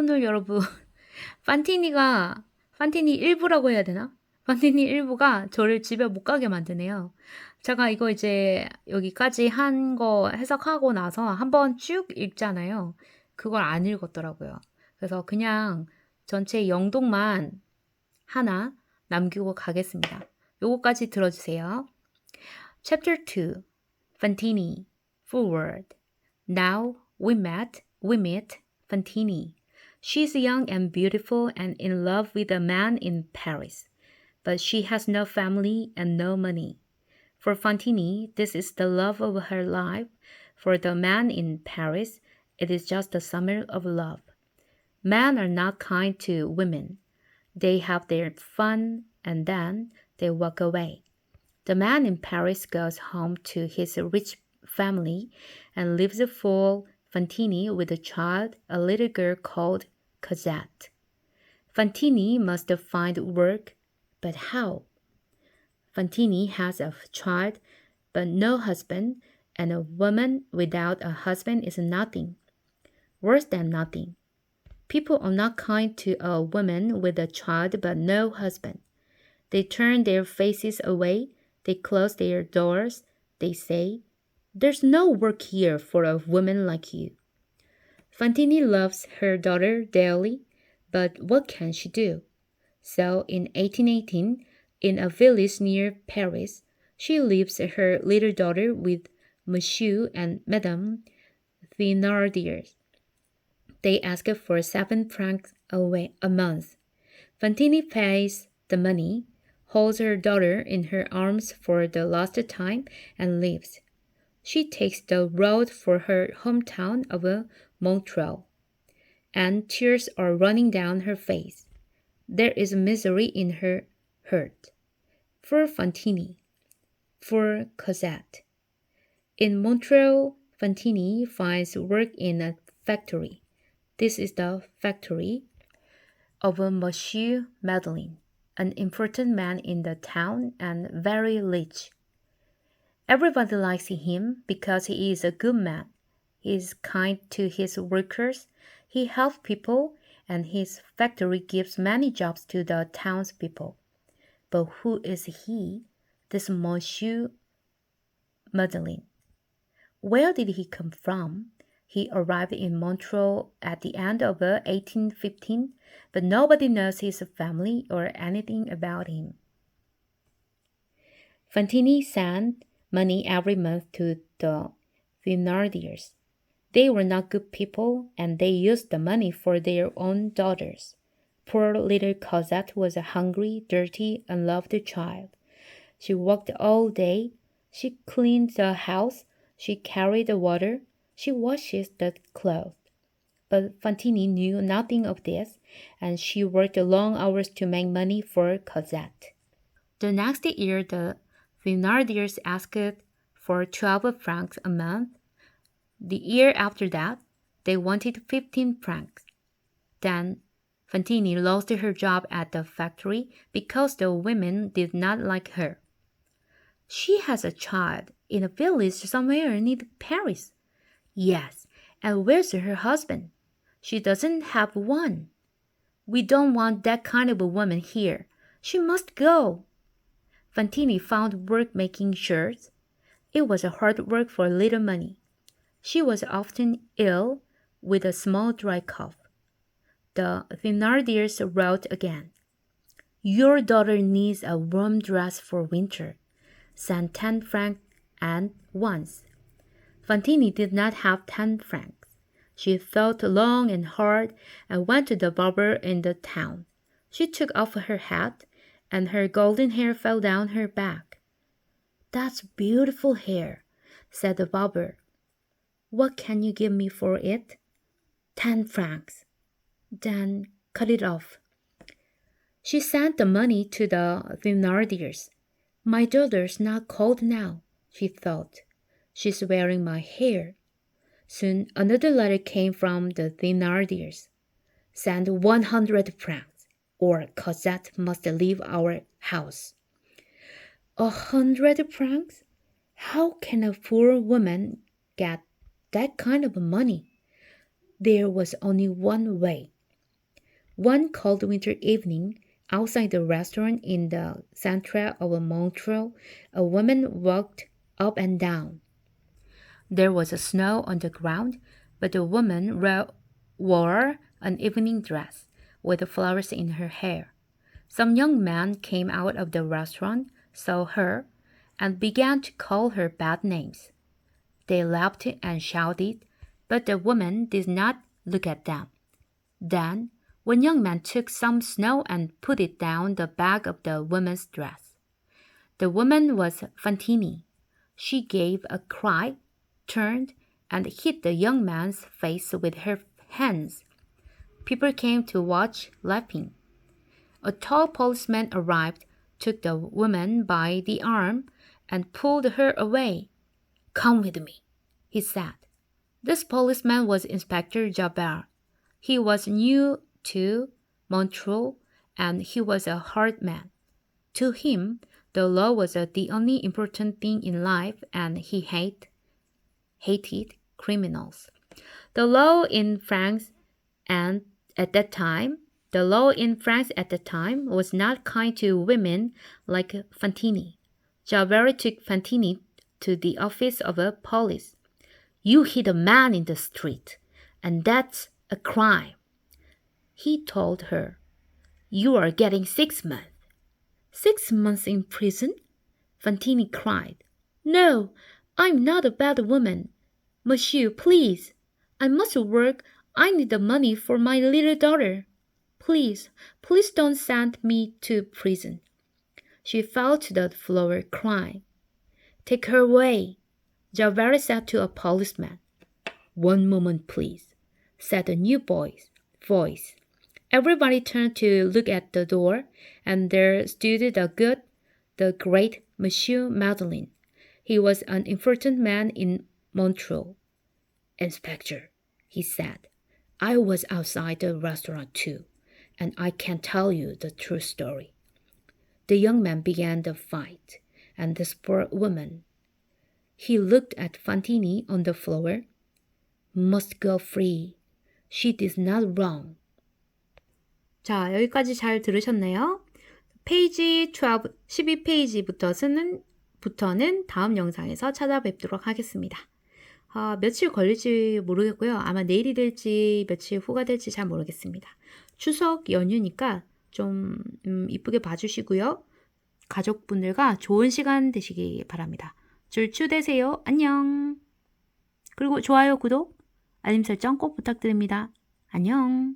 오늘 여러분 판티니 일부라고 해야 되나? 판티니 일부가 저를 집에 못 가게 만드네요. 제가 이거 이제 여기까지 한 거 해석하고 나서 한번 쭉 읽잖아요. 그걸 안 읽었더라고요. 그래서 그냥 전체 영독만 하나 남기고 가겠습니다. 요거까지 들어주세요. Chapter 2 Fantini Forward Now we meet Fantini. She's young and beautiful and in love with a man in Paris. But she has no family and no money. For Fantini, this is the love of her life. For the man in Paris, it is just the summer of love. Men are not kind to women. They have their fun and then they walk away. The man in Paris goes home to his rich family and lives for Fantini with a child, a little girl called Cosette. Fantini must find work, but how? Fantini has a child, but no husband, and a woman without a husband is nothing. Worse than nothing. People are not kind to a woman with a child but no husband. They turn their faces away, they close their doors, they say, "There's no work here for a woman like you." Fantini loves her daughter dearly, but what can she do? So in 1818, in a village near Paris, she leaves her little daughter with Monsieur and Madame Thénardier. They ask for 7 francs a month. Fantini pays the money, holds her daughter in her arms for the last time, and leaves. She takes the road for her hometown of Montreux, and tears are running down her face. There is misery in her heart. For Fantini, for Cosette. In Montreux, Fantini finds work in a factory. This is the factory of Monsieur Madeleine, an important man in the town and very rich. Everybody likes him because he is a good man. He is kind to his workers, he helps people, and his factory gives many jobs to the townspeople. But who is he, this Monsieur Madeleine? Where did he come from? He arrived in Montreux at the end of 1815, but nobody knows his family or anything about him. Fantini sent money every month to the Thénardiers. They were not good people, and they used the money for their own daughters. Poor little Cosette was a hungry, dirty, unloved child. She worked all day. She cleaned the house. She carried the water. She washes the clothes. But Fantini knew nothing of this, and she worked long hours to make money for Cosette. The next year, the Thénardiers asked for 12 francs a month. The year after that, they wanted 15 francs. Then Fantini lost her job at the factory because the women did not like her. She has a child in a village somewhere near Paris. Yes, and where's her husband? She doesn't have one. We don't want that kind of a woman here. She must go. Fantini found work making shirts. It was hard work for little money. She was often ill with a small dry cough. The Thénardiers wrote again. Your daughter needs a warm dress for winter. Send 10 francs at once. Fantini did not have 10 francs. She thought long and hard and went to the barber in the town. She took off her hat, and her golden hair fell down her back. That's beautiful hair, said the barber. What can you give me for it? 10 francs. Then cut it off. She sent the money to the Thénardiers. My daughter's not cold now, she thought. She's wearing my hair. Soon another letter came from the Thénardiers. Send 100 francs, or Cosette must leave our house. 100 francs? How can a poor woman get that kind of money? There was only one way. One cold winter evening, outside the restaurant in the center of Montreal, a woman walked up and down. There was snow on the ground, but the woman wore an evening dress with flowers in her hair. Some young men came out of the restaurant, saw her, and began to call her bad names. They laughed and shouted, but the woman did not look at them. Then, one young man took some snow and put it down the back of the woman's dress. The woman was Fantini. She gave a cry, turned, and hit the young man's face with her hands. People came to watch, laughing. A tall policeman arrived, took the woman by the arm, and pulled her away. "Come with me," he said. This policeman was Inspector Javert. He was new to Montreal, and he was a hard man. To him, the law was the only important thing in life, and he hated criminals. The law in France at that time was not kind to women like Fantini. Javert took Fantini to the office of a police. "You hit a man in the street, and that's a crime," he told her. "You are getting 6 months. 6 months in prison?" Fantini cried. "No, I'm not a bad woman. Monsieur, please. I must work. I need the money for my little daughter. Please don't send me to prison." She fell to the floor crying. "Take her away," Javert said to a policeman. "One moment, please," said a new voice. Everybody turned to look at the door, and there stood the great Monsieur Madeleine. He was an important man in Montreal. "Inspector," he said, "I was outside the restaurant too, and I can tell you the true story." The young man began the fight, and the poor woman. He looked at Fantini on the floor. "Must go free. She did not wrong." 자, 여기까지 잘 들으셨나요? 페이지 12페이지부터는 다음 영상에서 찾아뵙도록 하겠습니다. 며칠 걸릴지 모르겠고요. 아마 내일이 될지 며칠 후가 될지 잘 모르겠습니다. 추석 연휴니까 좀 이쁘게 봐주시고요. 가족분들과 좋은 시간 되시기 바랍니다. 줄추 되세요. 안녕. 그리고 좋아요, 구독, 알림 설정 꼭 부탁드립니다. 안녕.